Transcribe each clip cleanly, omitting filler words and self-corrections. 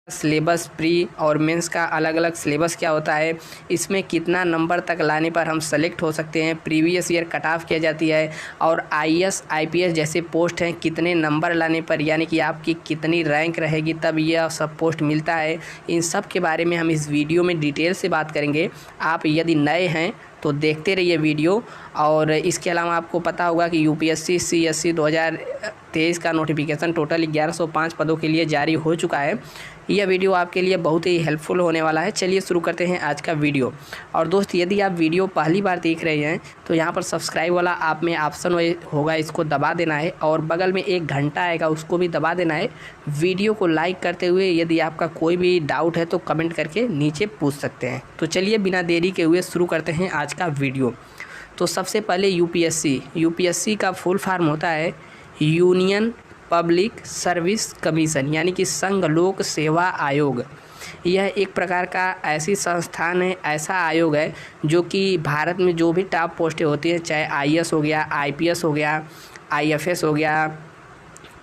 Syllabus pre और mains का अलग अलग सिलेबस क्या होता है, इसमें कितना नंबर तक लाने पर हम सेलेक्ट हो सकते हैं, प्रीवियस ईयर कट ऑफ किया जाती है, और आईएएस आईपीएस जैसे पोस्ट हैं कितने नंबर लाने पर यानी कि आपकी कितनी रैंक रहेगी तब यह सब पोस्ट मिलता है। इन सब के बारे में हम इस वीडियो में डिटेल से बात करेंगे। आप यदि नए हैं तो देखते रहिए वीडियो। और इसके अलावा आपको पता होगा कि यूपीएससी सीएससी 2023 का नोटिफिकेशन टोटल 1105 पदों के लिए जारी हो चुका है। यह वीडियो आपके लिए बहुत ही हेल्पफुल होने वाला है। चलिए शुरू करते हैं आज का वीडियो। और दोस्त, यदि आप वीडियो पहली बार देख रहे हैं तो यहाँ पर सब्सक्राइब वाला आप में ऑप्शन होगा, इसको दबा देना है, और बगल में एक घंटा आएगा उसको भी दबा देना है। वीडियो को लाइक करते हुए यदि आपका कोई भी डाउट है तो कमेंट करके नीचे पूछ सकते हैं। तो चलिए बिना देरी के हुए शुरू करते हैं आज का वीडियो। तो सबसे पहले यूपीएससी का फुल फॉर्म होता है यूनियन पब्लिक सर्विस कमीशन, यानी कि संघ लोक सेवा आयोग। यह एक प्रकार का ऐसी संस्थान है, ऐसा आयोग है जो कि भारत में जो भी टॉप पोस्टें होती हैं, चाहे आईएएस हो गया, आईपीएस हो गया, आईएफएस हो गया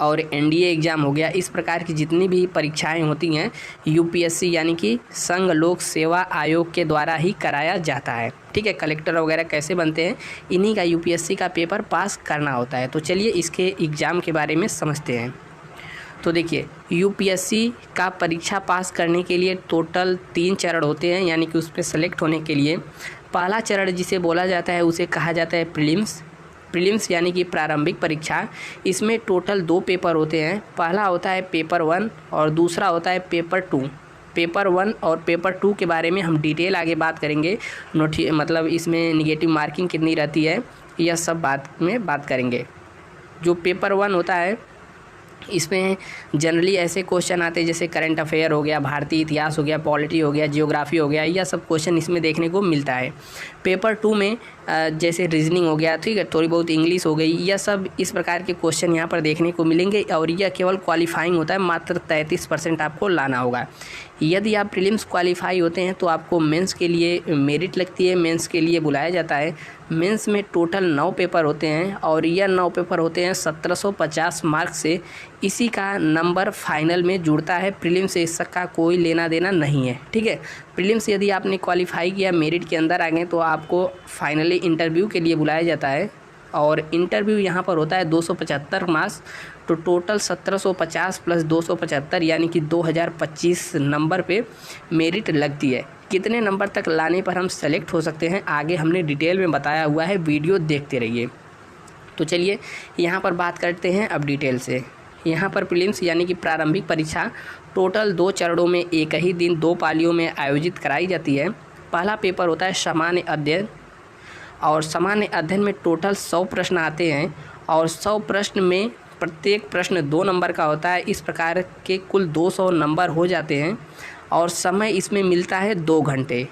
और एनडीए एग्ज़ाम हो गया, इस प्रकार की जितनी भी परीक्षाएं होती हैं यूपीएससी यानी कि संघ लोक सेवा आयोग के द्वारा ही कराया जाता है। ठीक है, कलेक्टर वगैरह कैसे बनते हैं, इन्हीं का यूपीएससी का पेपर पास करना होता है। तो चलिए इसके एग्ज़ाम के बारे में समझते हैं। तो देखिए, यूपीएससी का परीक्षा पास करने के लिए टोटल 3 चरण होते हैं, यानी कि उस पर सेलेक्ट होने के लिए पहला चरण जिसे बोला जाता है उसे कहा जाता है प्रीलिम्स यानी कि प्रारंभिक परीक्षा। इसमें टोटल 2 पेपर होते हैं। पहला होता है पेपर 1 और दूसरा होता है पेपर 2। पेपर 1 और पेपर 2 के बारे में हम डिटेल आगे बात करेंगे। मतलब इसमें निगेटिव मार्किंग कितनी रहती है, यह सब बात करेंगे। जो पेपर 1 होता है इसमें जनरली ऐसे क्वेश्चन आते हैं जैसे करंट अफेयर हो गया, भारतीय इतिहास हो गया, पॉलिटी हो गया, जियोग्राफी हो गया, यह सब क्वेश्चन इसमें देखने को मिलता है। पेपर 2 में जैसे रीजनिंग हो गया, ठीक है, थोड़ी बहुत इंग्लिश हो गई, यह सब इस प्रकार के क्वेश्चन यहाँ पर देखने को मिलेंगे। और यह केवल क्वालिफाइंग होता है, मात्र 33% आपको लाना होगा। यदि आप प्रीलिम्स क्वालिफाई होते हैं तो आपको मेंस के लिए मेरिट लगती है, मेंस के लिए बुलाया जाता है। मेंस में टोटल 9 पेपर होते हैं और यह 9 पेपर होते हैं 1750 मार्क्स से। इसी का नंबर फाइनल में जुड़ता है, प्रीलिम्स से इसका कोई लेना देना नहीं है। ठीक है, प्रीलिम्स यदि आपने क्वालिफाई किया, मेरिट के अंदर आ गए, तो आपको फाइनली इंटरव्यू के लिए बुलाया जाता है। और इंटरव्यू यहाँ पर होता है 275 मार्क्स। तो टोटल 1750 प्लस 275 यानी कि 2025 नंबर पे मेरिट लगती है। कितने नंबर तक लाने पर हम सेलेक्ट हो सकते हैं आगे हमने डिटेल में बताया हुआ है, वीडियो देखते रहिए। तो चलिए यहाँ पर बात करते हैं अब डिटेल से। यहाँ पर प्रीलिम्स यानी कि प्रारंभिक परीक्षा टोटल 2 चरणों में एक ही दिन 2 पालियों में आयोजित कराई जाती है। पहला पेपर होता है सामान्य अध्ययन, और सामान्य अध्ययन में टोटल 100 प्रश्न आते हैं और 100 प्रश्न में प्रत्येक प्रश्न 2 नंबर का होता है। इस प्रकार के कुल 200 नंबर हो जाते हैं और समय इसमें मिलता है 2 घंटे।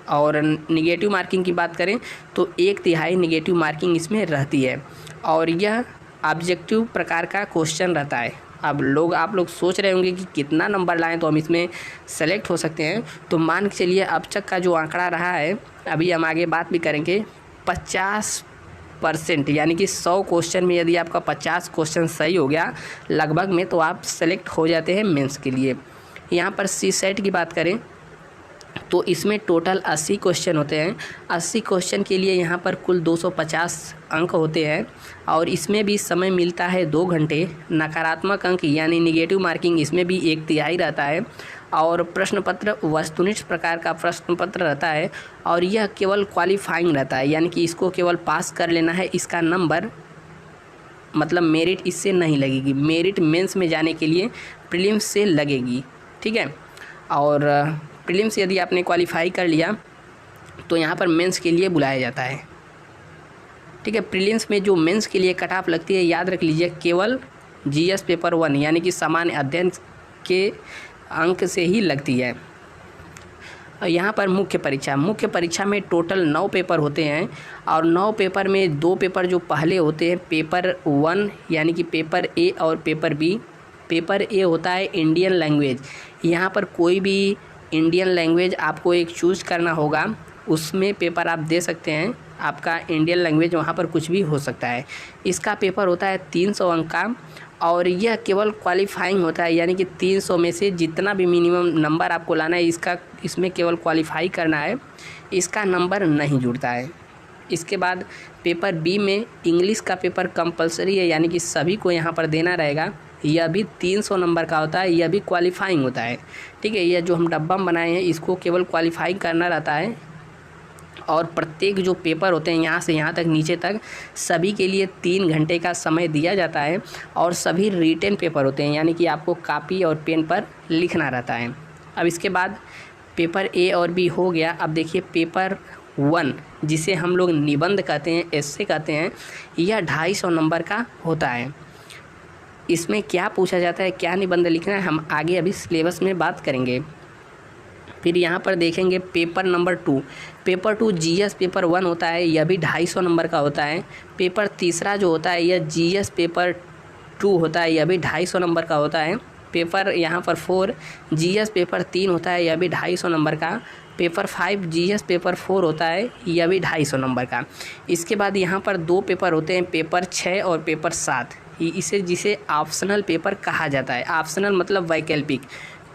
और निगेटिव मार्किंग की बात करें तो 1/3 निगेटिव मार्किंग इसमें रहती है और यह ऑब्जेक्टिव प्रकार का क्वेश्चन रहता है। अब आप लोग सोच रहे होंगे कि कितना नंबर लाएं तो हम इसमें सेलेक्ट हो सकते हैं। तो मान के चलिए अब तक का जो आंकड़ा रहा है, अभी हम आगे बात भी करेंगे, 50% यानी कि 100 क्वेश्चन में यदि आपका 50 क्वेश्चन सही हो गया लगभग में, तो आप सेलेक्ट हो जाते हैं मेंस के लिए। यहाँ पर सीसेट की बात करें तो इसमें टोटल 80 क्वेश्चन होते हैं। 80 क्वेश्चन के लिए यहाँ पर कुल 250 अंक होते हैं और इसमें भी समय मिलता है 2 घंटे। नकारात्मक अंक यानी निगेटिव मार्किंग इसमें भी 1/3 रहता है और प्रश्न पत्र वस्तुनिष्ठ प्रकार का प्रश्न पत्र रहता है और यह केवल क्वालिफाइंग रहता है, यानी कि इसको केवल पास कर लेना है। इसका नंबर मतलब मेरिट इससे नहीं लगेगी, मेरिट मेंस में जाने के लिए प्रीलिम्स से लगेगी। ठीक है, और प्रीलिम्स यदि आपने क्वालिफाई कर लिया तो यहाँ पर मेंस के लिए बुलाया जाता है। ठीक है, प्रीलिम्स में जो मेंस के लिए कट ऑफ लगती है, याद रख लीजिए, केवल जीएस पेपर 1 यानी कि सामान्य अध्ययन के अंक से ही लगती है। यहाँ पर मुख्य परीक्षा में टोटल 9 पेपर होते हैं और 9 पेपर में 2 पेपर जो पहले होते हैं, पेपर 1 यानी कि पेपर ए और पेपर बी। पेपर ए होता है इंडियन लैंग्वेज। यहाँ पर कोई भी इंडियन लैंग्वेज आपको एक चूज़ करना होगा, उसमें पेपर आप दे सकते हैं। आपका इंडियन लैंग्वेज वहाँ पर कुछ भी हो सकता है। इसका पेपर होता है 300 अंक का और यह केवल क्वालिफाइंग होता है, यानी कि 300 में से जितना भी मिनिमम नंबर आपको लाना है इसमें केवल क्वालिफाई करना है, इसका नंबर नहीं जुड़ता है। इसके बाद पेपर बी में इंग्लिश का पेपर कंपलसरी है, यानी कि सभी को यहाँ पर देना रहेगा। यह भी 300 नंबर का होता है, यह भी क्वालिफाइंग होता है। ठीक है, यह जो हम डब्बा बनाए हैं इसको केवल क्वालिफाई करना रहता है। और प्रत्येक जो पेपर होते हैं यहाँ से यहाँ तक नीचे तक सभी के लिए 3 घंटे का समय दिया जाता है और सभी रिटन पेपर होते हैं, यानी कि आपको कापी और पेन पर लिखना रहता है। अब इसके बाद पेपर ए और बी हो गया। अब देखिए पेपर 1 जिसे हम लोग निबंध कहते हैं, एस्से कहते हैं, यह 250 नंबर का होता है। इसमें क्या पूछा जाता है, क्या निबंध लिखना है, हम आगे अभी सिलेबस में बात करेंगे। फिर यहाँ पर देखेंगे paper number 2। Paper 2 GS paper 1 होता है, यह भी 250 नंबर का होता है। पेपर तीसरा जो होता है यह जीएस पेपर 2 होता है, यह भी 250 नंबर का होता है। पेपर यहाँ पर 4 जीएस पेपर 3 होता है, यह भी 250 नंबर का। पेपर 5 जीएस पेपर 4 होता है, यह भी 250 नंबर का। इसके बाद यहाँ पर 2 पेपर होते हैं, पेपर 6 और पेपर 7। जिसे ऑप्शनल पेपर कहा जाता है। ऑप्शनल मतलब वैकल्पिक,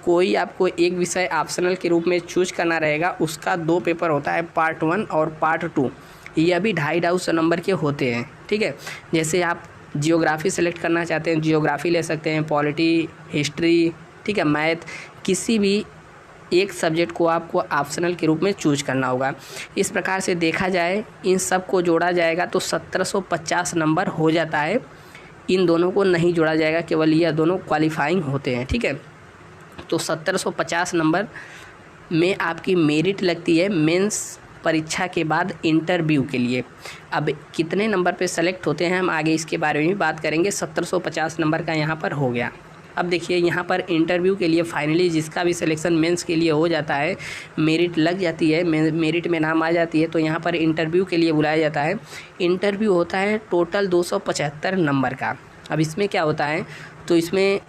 कोई आपको एक विषय ऑप्शनल के रूप में चूज करना रहेगा, उसका 2 पेपर होता है, पार्ट 1 और पार्ट 2। यह भी 250 नंबर के होते हैं। ठीक है, जैसे आप जियोग्राफी सेलेक्ट करना चाहते हैं, जियोग्राफी ले सकते हैं, पॉलिटी, हिस्ट्री, ठीक है, मैथ, किसी भी एक सब्जेक्ट को आपको ऑप्शनल के रूप में चूज करना होगा। इस प्रकार से देखा जाए इन सब को जोड़ा जाएगा तो 1750 नंबर हो जाता है। इन दोनों को नहीं जोड़ा जाएगा, केवल यह दोनों क्वालिफाइंग होते हैं। ठीक है, तो 1750 नंबर में आपकी मेरिट लगती है मेंस परीक्षा के बाद इंटरव्यू के लिए। अब कितने नंबर पे सेलेक्ट होते हैं हम आगे इसके बारे में भी बात करेंगे। 1750 नंबर का यहाँ पर हो गया। अब देखिए यहाँ पर इंटरव्यू के लिए फाइनली जिसका भी सिलेक्शन मेंस के लिए हो जाता है, मेरिट लग जाती है, मेरिट में नाम आ जाती है, तो यहाँ पर इंटरव्यू के लिए बुलाया जाता है। इंटरव्यू होता है टोटल 275 नंबर का। अब इसमें क्या होता है, तो इसमें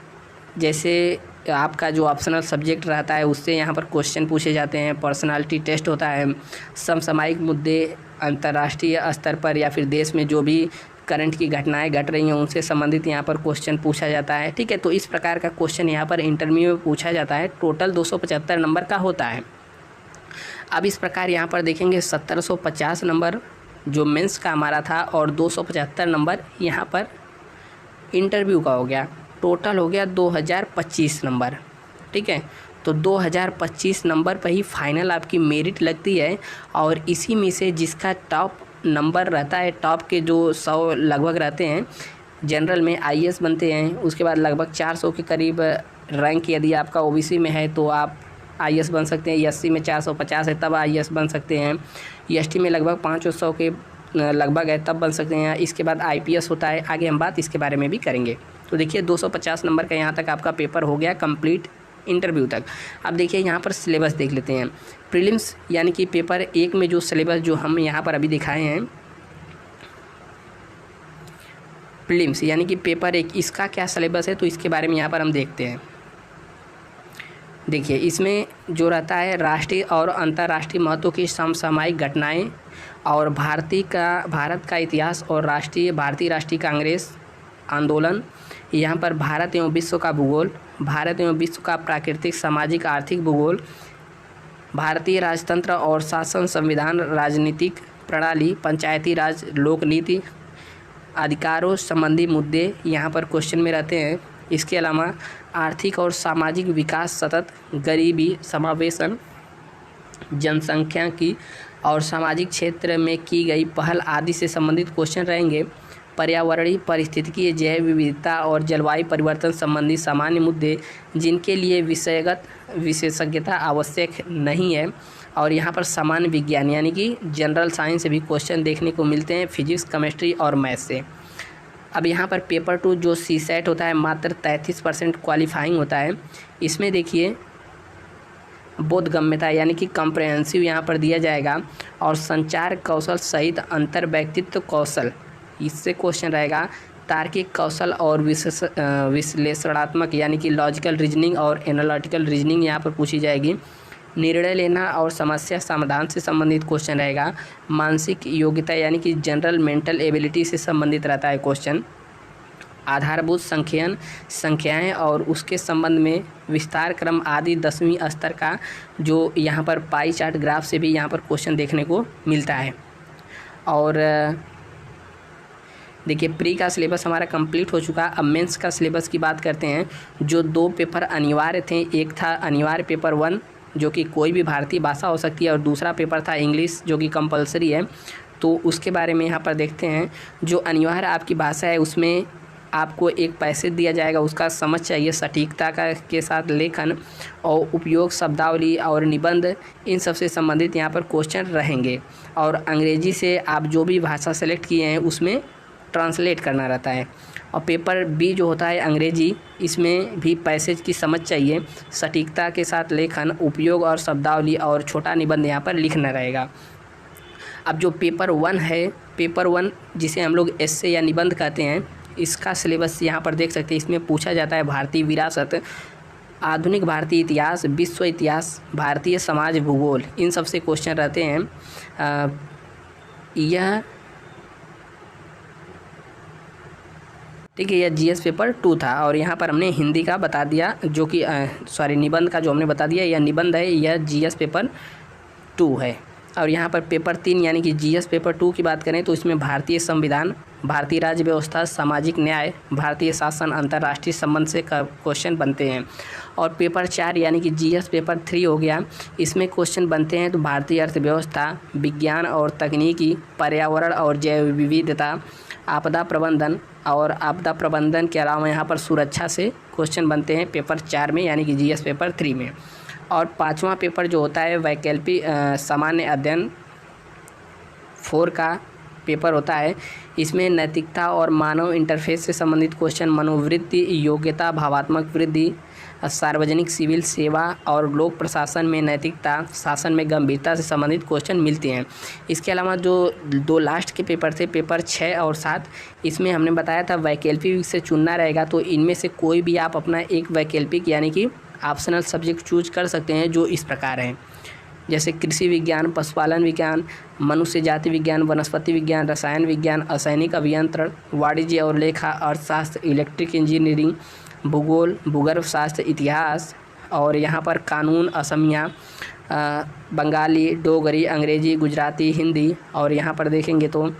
जैसे आपका जो ऑप्शनल सब्जेक्ट रहता है उससे यहाँ पर क्वेश्चन पूछे जाते हैं, पर्सनालिटी टेस्ट होता है, समसामयिक मुद्दे अंतर्राष्ट्रीय स्तर पर या फिर देश में जो भी करंट की घटनाएं घट रही हैं उनसे संबंधित यहाँ पर क्वेश्चन पूछा जाता है। ठीक है, तो इस प्रकार का क्वेश्चन यहाँ पर इंटरव्यू में पूछा जाता है। टोटल 275 नंबर का होता है। अब इस प्रकार यहाँ पर देखेंगे 1750 नंबर जो मेंस का हमारा था और 275 नंबर यहाँ पर इंटरव्यू का हो गया। टोटल हो गया 2025 नंबर। ठीक है, तो 2025 नंबर पर ही फाइनल आपकी मेरिट लगती है और इसी में से जिसका टॉप नंबर रहता है, टॉप के जो 100 लगभग रहते हैं, जनरल में आईएएस बनते हैं, उसके बाद लगभग 400 के करीब रैंक यदि आपका ओबीसी में है तो आप आईएएस बन सकते हैं, एससी में 450 है तब आईएएस बन सकते हैं, एसटी में लगभग 500 के लगभग है तब बन सकते हैं। इसके बाद आईपीएस होता है, आगे हम बात इसके बारे में भी करेंगे। तो देखिए 250 नंबर का यहाँ तक आपका पेपर हो गया कंप्लीट इंटरव्यू तक। अब देखिए यहाँ पर सिलेबस देख लेते हैं। प्रीलिम्स यानी कि पेपर 1 में जो सिलेबस जो हम यहाँ पर अभी दिखाए हैं, प्रीलिम्स यानी कि पेपर 1 इसका क्या सिलेबस है तो इसके बारे में यहाँ पर हम देखते हैं। देखिए इसमें जो रहता है राष्ट्रीय और अंतर्राष्ट्रीय महत्व की समसामयिक घटनाएं और भारत का इतिहास और भारतीय राष्ट्रीय कांग्रेस आंदोलन, यहाँ पर भारत एवं विश्व का भूगोल, भारत एवं विश्व का प्राकृतिक सामाजिक आर्थिक भूगोल, भारतीय राजतंत्र और शासन संविधान, राजनीतिक प्रणाली, पंचायती राज, लोक नीति, अधिकारों संबंधी मुद्दे यहाँ पर क्वेश्चन में रहते हैं। इसके अलावा आर्थिक और सामाजिक विकास, सतत गरीबी समावेशन, जनसंख्या की और सामाजिक क्षेत्र में की गई पहल आदि से संबंधित क्वेश्चन रहेंगे। पर्यावरणीय पारिस्थितिकीय, जैव विविधता और जलवायु परिवर्तन संबंधी सामान्य मुद्दे जिनके लिए विषयगत विशेषज्ञता आवश्यक नहीं है। और यहाँ पर सामान्य विज्ञान यानी कि जनरल साइंस से भी क्वेश्चन देखने को मिलते हैं, फिजिक्स, केमिस्ट्री और मैथ से। अब यहाँ पर पेपर 2 जो सीसेट होता है मात्र 33% क्वालिफाइंग होता है। इसमें देखिए बोधगम्यता यानी कि कॉम्प्रहेंसिव यहाँ पर दिया जाएगा और संचार कौशल सहित अंतर व्यक्तित्व कौशल इससे क्वेश्चन रहेगा। तार्किक कौशल और विश्लेषणात्मक यानी कि लॉजिकल रीजनिंग और एनालिटिकल रीजनिंग यहाँ पर पूछी जाएगी। निर्णय लेना और समस्या समाधान से संबंधित क्वेश्चन रहेगा। मानसिक योग्यता यानी कि जनरल मेंटल एबिलिटी से संबंधित रहता है क्वेश्चन। आधारभूत संख्याएं और उसके संबंध में विस्तार क्रम आदि 10वीं स्तर का जो यहाँ पर पाई चार्ट ग्राफ से भी यहाँ पर क्वेश्चन देखने को मिलता है। और देखिए प्री का सिलेबस हमारा कंप्लीट हो चुका। अब मेंस का सिलेबस की बात करते हैं। जो 2 पेपर अनिवार्य थे, एक था अनिवार्य पेपर 1 जो कि कोई भी भारतीय भाषा हो सकती है, और दूसरा पेपर था इंग्लिश जो कि कंपलसरी है। तो उसके बारे में यहाँ पर देखते हैं। जो अनिवार्य आपकी भाषा है उसमें आपको एक पैसेज दिया जाएगा, उसका समझ चाहिए, सटीकता का के साथ लेखन और उपयोग, शब्दावली और निबंध, इन सब से संबंधित यहाँ पर क्वेश्चन रहेंगे। और अंग्रेजी से आप जो भी भाषा सेलेक्ट किए हैं उसमें ट्रांसलेट करना रहता है। और पेपर बी जो होता है अंग्रेजी, इसमें भी पैसेज की समझ चाहिए, सटीकता के साथ लेखन, उपयोग और शब्दावली और छोटा निबंध यहाँ पर लिखना रहेगा। अब जो पेपर 1 है, पेपर 1 जिसे हम लोग एस्से या निबंध कहते हैं, इसका सिलेबस यहाँ पर देख सकते हैं। इसमें पूछा जाता है भारतीय विरासत, आधुनिक भारतीय इतिहास, विश्व इतिहास, भारतीय समाज, भूगोल, इन सब से क्वेश्चन रहते हैं। यह ठीक है, यह जीएस पेपर 2 था। और यहाँ पर हमने हिंदी का बता दिया, जो कि निबंध का जो हमने बता दिया, यह निबंध है, यह जीएस पेपर 2 है। और यहाँ पर पेपर 3 यानी कि जीएस पेपर 2 की बात करें तो इसमें भारतीय संविधान, भारतीय राज्य व्यवस्था, सामाजिक न्याय, भारतीय शासन, अंतर्राष्ट्रीय संबंध से क्वेश्चन बनते हैं। और पेपर 4 यानी कि जीएस पेपर 3 हो गया, इसमें क्वेश्चन बनते हैं तो भारतीय अर्थव्यवस्था, विज्ञान और तकनीकी, पर्यावरण और जैव विविधता, आपदा प्रबंधन, और आपदा प्रबंधन के अलावा यहाँ पर सुरक्षा से क्वेश्चन बनते हैं पेपर 4 में यानी कि जीएस पेपर 3 में। और 5वां पेपर जो होता है वैकल्पिक सामान्य अध्ययन 4 का पेपर होता है। इसमें नैतिकता और मानव इंटरफेस से संबंधित क्वेश्चन, मनोवृत्ति, योग्यता, भावात्मक वृद्धि, सार्वजनिक सिविल सेवा और लोक प्रशासन में नैतिकता, शासन में गंभीरता से संबंधित क्वेश्चन मिलते हैं। इसके अलावा जो 2 लास्ट के पेपर थे, पेपर 6 और 7, इसमें हमने बताया था वैकल्पिक से चुनना रहेगा। तो इनमें से कोई भी आप अपना एक वैकल्पिक यानी कि ऑप्शनल सब्जेक्ट चूज कर सकते हैं, जो इस प्रकार हैं, जैसे कृषि विज्ञान, पशुपालन विज्ञान, मनुष्य जाति विज्ञान, वनस्पति विज्ञान, रसायन विज्ञान, असैनिक अभियंत्रण, वाणिज्य और लेखा, अर्थशास्त्र, इलेक्ट्रिक इंजीनियरिंग, भूगोल, भूगर्भ शास्त्र, इतिहास, और यहाँ पर कानून, असमिया, बंगाली, डोगरी, अंग्रेजी, गुजराती, हिंदी, और यहाँ पर देखेंगे तो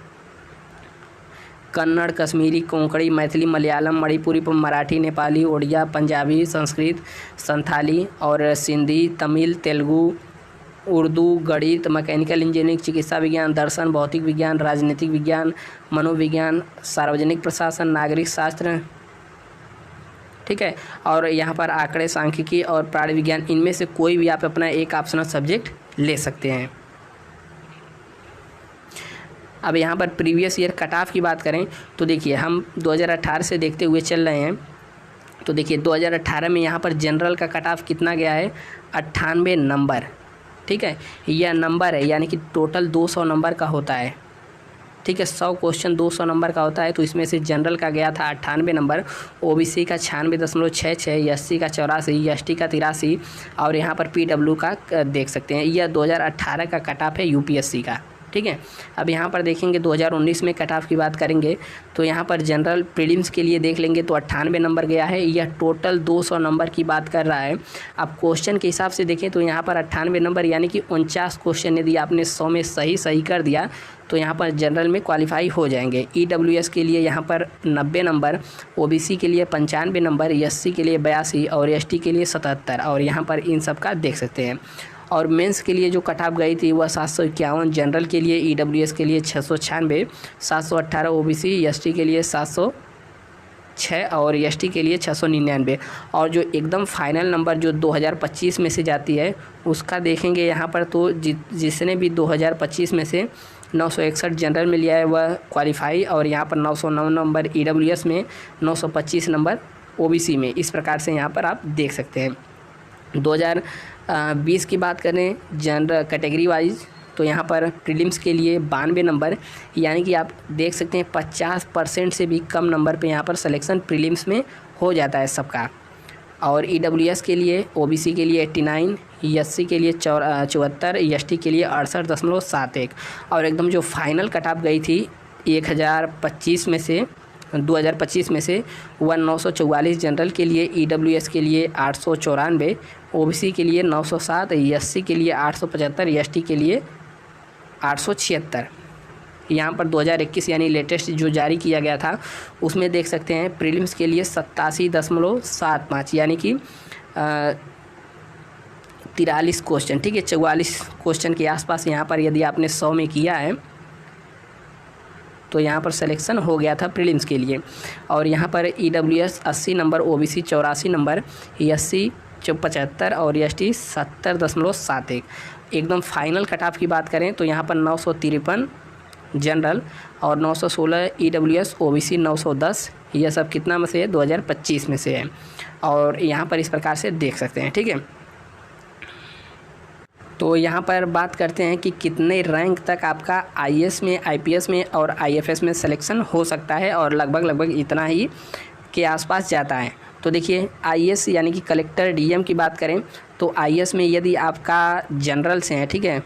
कन्नड़, कश्मीरी, कोंकणी, मैथिली, मलयालम, मणिपुरी, मराठी, नेपाली, ओडिया, पंजाबी, संस्कृत, संथाली, और सिंधी, तमिल, तेलुगु, उर्दू, गणित, मैकेनिकल इंजीनियरिंग, चिकित्सा विज्ञान, दर्शन, भौतिक विज्ञान, राजनीतिक विज्ञान, मनोविज्ञान, सार्वजनिक प्रशासन, नागरिक शास्त्र, ठीक है। और यहाँ पर आंकड़े, सांख्यिकी और प्राणी विज्ञान, इनमें से कोई भी आप अपना एक ऑप्शनल सब्जेक्ट ले सकते हैं। अब यहाँ पर प्रीवियस ईयर कट ऑफ की बात करें तो देखिए हम 2018 से देखते हुए चल रहे हैं। तो देखिए 2018 में यहाँ पर जनरल का कट ऑफ कितना गया है, 98 नंबर, ठीक है। यह नंबर है यानी कि टोटल 200 नंबर का होता है, ठीक है। 100 क्वेश्चन 200 नंबर का होता है। तो इसमें से जनरल का गया था 98 नंबर, ओबीसी का 96.66, एससी का 84, एसटी का 83, और यहाँ पर पीडब्ल्यू का देख सकते हैं। यह 2018 का कट ऑफ है यूपीएससी का, ठीक है। अब यहाँ पर देखेंगे 2019 में कट ऑफ की बात करेंगे तो यहाँ पर जनरल प्रीलिम्स के लिए देख लेंगे तो 98 नंबर गया है। यह टोटल 200 नंबर की बात कर रहा है। अब क्वेश्चन के हिसाब से देखें तो यहाँ पर 98 नंबर यानी कि 49 क्वेश्चन यदि आपने 100 में सही कर दिया तो यहाँ पर जनरल में क्वालिफाई हो जाएंगे। ईडब्ल्यूएस के लिए यहाँ पर 90 नंबर, ओबीसी के लिए 95 नंबर, एससी के लिए 82 और एसटी के लिए 77, और यहाँ पर इन सब का देख सकते हैं। और मेंस के लिए जो कट ऑफ गई थी वह 751, जनरल के लिए, ईडब्ल्यूएस के लिए 696, 718 ओबीसी, एसटी के लिए 706 और एसटी के लिए 699। और जो एकदम फाइनल नंबर जो 2025 में से जाती है उसका देखेंगे यहाँ पर तो जिसने भी 2025 में से 961 जनरल में लिया है वह क्वालिफाई, और यहाँ पर 909 नंबर ईडब्ल्यूएस में, 925 नंबर ओबीसी में। इस प्रकार से यहाँ पर आप देख सकते हैं। 2020 की बात करें जनरल कैटेगरी वाइज तो यहाँ पर प्रीलिम्स के लिए 92 नंबर, यानी कि आप देख सकते हैं 50% से भी कम नंबर पे यहाँ पर सिलेक्शन प्रीलिम्स में हो जाता है सबका। और ईडब्ल्यूएस के लिए, ओबीसी के लिए 89, एससी के लिए 74, एसटी के लिए 68.71, और एकदम जो फाइनल कट ऑफ गई थी 1025 में से 2025 में से वह 944 जनरल के लिए, EWS के लिए 894, OBC के लिए 907, SC के लिए 875, ST के लिए 876। यहाँ पर 2021 यानी लेटेस्ट जो जारी किया गया था उसमें देख सकते हैं प्रीलिम्स के लिए 87.75 यानी कि 43 क्वेश्चन, ठीक है, 44 क्वेश्चन के आसपास यहाँ पर यदि आपने 100 में किया है तो यहाँ पर सिलेक्शन हो गया था प्रीलिम्स के लिए। और यहाँ पर EWS 80 number, OBC 84 number, SC 75 और ST 70.71। एकदम फाइनल कट ऑफ की बात करें तो यहाँ पर 953 जनरल और 916 EWS, OBC 910, यह सब कितना में से है? 2025 में से है। और यहाँ पर इस प्रकार से देख सकते हैं, ठीक है। तो यहाँ पर बात करते हैं कि कितने रैंक तक आपका IAS में, IPS में और IFS में सिलेक्शन हो सकता है, और लगभग इतना ही के आसपास जाता है। तो देखिए IAS यानी कि कलेक्टर DM की बात करें तो IAS में यदि आपका जनरल से है, ठीक है,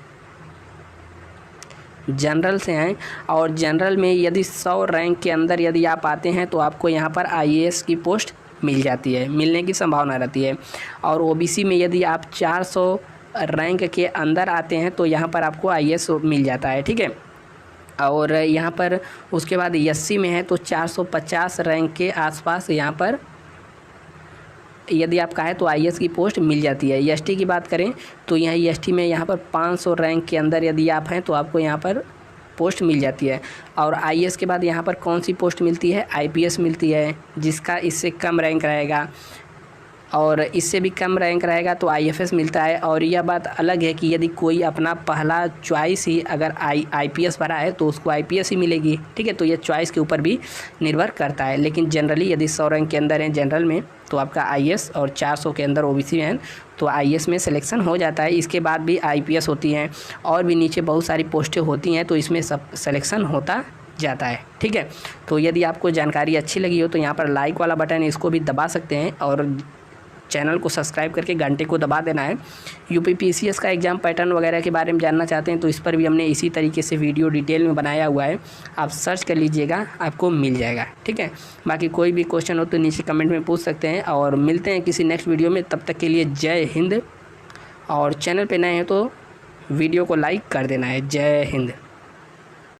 जनरल से हैं और जनरल में यदि 100 रैंक के अंदर यदि आप आते हैं तो आपको यहाँ पर IAS की पोस्ट मिल जाती है, मिलने की संभावना रहती है। और OBC में यदि आप 400 रैंक के अंदर आते हैं तो यहाँ पर आपको IAS मिल जाता है, ठीक है। और यहाँ पर उसके बाद SC में है तो 450 रैंक के आसपास यहाँ पर यदि आपका है तो IAS की पोस्ट मिल जाती है। ST की बात करें तो यहाँ ST में यहाँ पर 500 रैंक के अंदर यदि आप हैं तो आपको यहाँ पर पोस्ट मिल जाती है। और IAS के बाद यहाँ पर कौन सी पोस्ट मिलती है? IPS मिलती है, जिसका इससे कम रैंक रहेगा, और इससे भी कम रैंक रहेगा तो IFS मिलता है। और यह बात अलग है कि यदि कोई अपना पहला चॉइस ही अगर IPS भरा है तो उसको IPS ही मिलेगी, ठीक है। तो यह चॉइस के ऊपर भी निर्भर करता है। लेकिन जनरली यदि 100 रैंक के अंदर है जनरल में तो आपका IAS, और 400 के अंदर OBC में है तो IAS में सिलेक्शन हो जाता है। इसके बाद भी IPS होती हैं और भी नीचे बहुत सारी पोस्टें होती हैं, तो इसमें सब सिलेक्शन होता जाता है, ठीक है। तो यदि आपको जानकारी अच्छी लगी हो तो यहाँ पर लाइक वाला बटन है, इसको भी दबा सकते हैं, और चैनल को सब्सक्राइब करके घंटे को दबा देना है। UPPCS का एग्ज़ाम पैटर्न वगैरह के बारे में जानना चाहते हैं तो इस पर भी हमने इसी तरीके से वीडियो डिटेल में बनाया हुआ है, आप सर्च कर लीजिएगा, आपको मिल जाएगा, ठीक है। बाकी कोई भी क्वेश्चन हो तो नीचे कमेंट में पूछ सकते हैं, और मिलते हैं किसी नेक्स्ट वीडियो में। तब तक के लिए जय हिंद, और चैनल पर नए हैं तो वीडियो को लाइक कर देना है। जय हिंद।